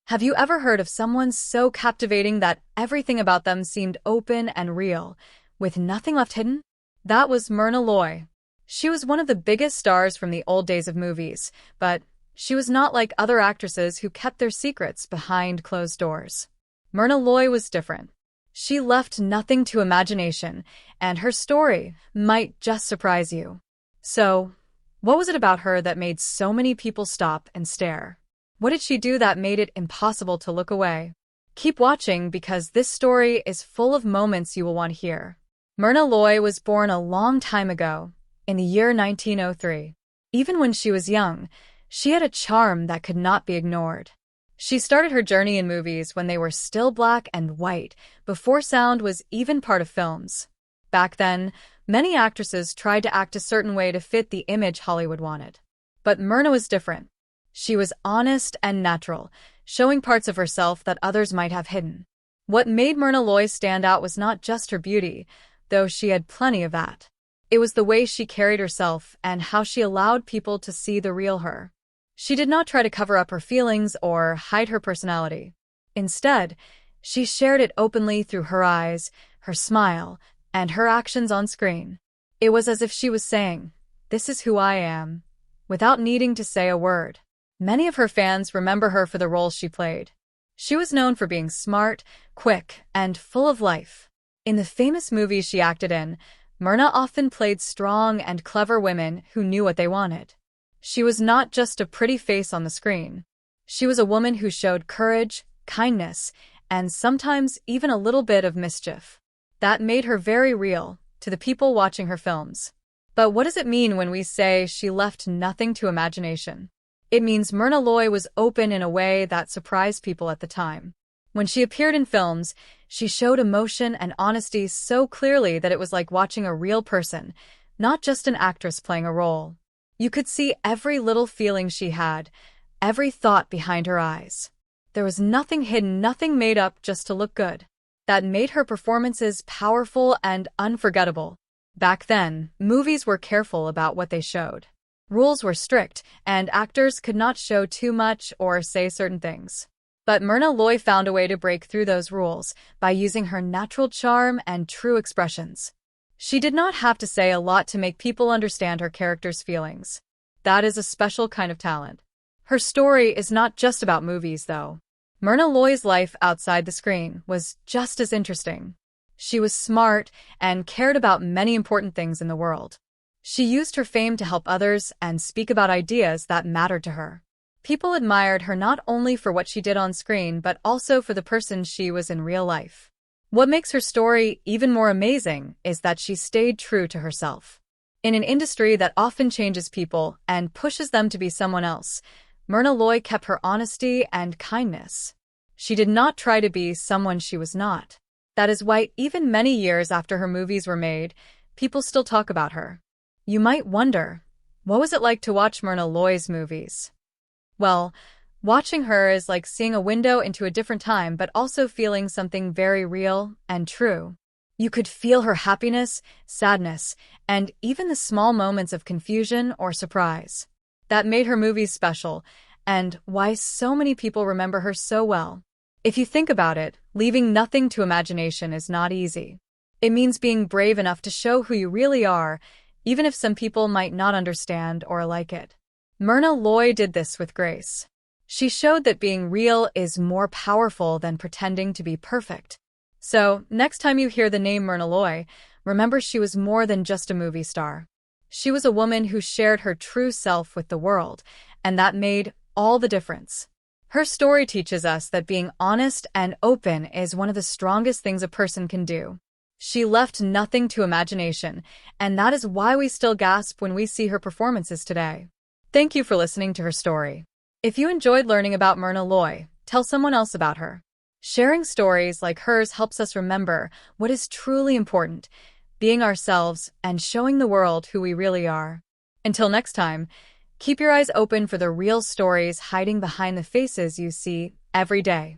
Have you ever heard of someone so captivating that everything about them seemed open and real, with nothing left hidden? That was Myrna Loy. She was one of the biggest stars from the old days of movies, but she was not like other actresses who kept their secrets behind closed doors. Myrna Loy was different. She left nothing to imagination, and her story might just surprise you. So, what was it about her that made so many people stop and stare? What did she do that made it impossible to look away? Keep watching because this story is full of moments you will want to hear. Myrna Loy was born a long time ago, in the year 1903. Even when she was young, she had a charm that could not be ignored. She started her journey in movies when they were still black and white, before sound was even part of films. Back then, many actresses tried to act a certain way to fit the image Hollywood wanted. But Myrna was different. She was honest and natural, showing parts of herself that others might have hidden. What made Myrna Loy stand out was not just her beauty, though she had plenty of that. It was the way she carried herself and how she allowed people to see the real her. She did not try to cover up her feelings or hide her personality. Instead, she shared it openly through her eyes, her smile, and her actions on screen. It was as if she was saying, "This is who I am," without needing to say a word. Many of her fans remember her for the roles she played. She was known for being smart, quick, and full of life. In the famous movies she acted in, Myrna often played strong and clever women who knew what they wanted. She was not just a pretty face on the screen. She was a woman who showed courage, kindness, and sometimes even a little bit of mischief. That made her very real to the people watching her films. But what does it mean when we say she left nothing to imagination? It means Myrna Loy was open in a way that surprised people at the time. When she appeared in films, she showed emotion and honesty so clearly that it was like watching a real person, not just an actress playing a role. You could see every little feeling she had, every thought behind her eyes. There was nothing hidden, nothing made up just to look good. That made her performances powerful and unforgettable. Back then, movies were careful about what they showed. Rules were strict, and actors could not show too much or say certain things. But Myrna Loy found a way to break through those rules by using her natural charm and true expressions. She did not have to say a lot to make people understand her character's feelings. That is a special kind of talent. Her story is not just about movies, though. Myrna Loy's life outside the screen was just as interesting. She was smart and cared about many important things in the world. She used her fame to help others and speak about ideas that mattered to her. People admired her not only for what she did on screen, but also for the person she was in real life. What makes her story even more amazing is that she stayed true to herself. In an industry that often changes people and pushes them to be someone else, Myrna Loy kept her honesty and kindness. She did not try to be someone she was not. That is why even many years after her movies were made, people still talk about her. You might wonder, what was it like to watch Myrna Loy's movies? Well, watching her is like seeing a window into a different time, but also feeling something very real and true. You could feel her happiness, sadness, and even the small moments of confusion or surprise. That made her movies special, and why so many people remember her so well. If you think about it, leaving nothing to imagination is not easy. It means being brave enough to show who you really are, even if some people might not understand or like it. Myrna Loy did this with grace. She showed that being real is more powerful than pretending to be perfect. So, next time you hear the name Myrna Loy, remember she was more than just a movie star. She was a woman who shared her true self with the world, and that made all the difference. Her story teaches us that being honest and open is one of the strongest things a person can do. She left nothing to imagination, and that is why we still gasp when we see her performances today. Thank you for listening to her story. If you enjoyed learning about Myrna Loy, tell someone else about her. Sharing stories like hers helps us remember what is truly important, being ourselves and showing the world who we really are. Until next time, keep your eyes open for the real stories hiding behind the faces you see every day.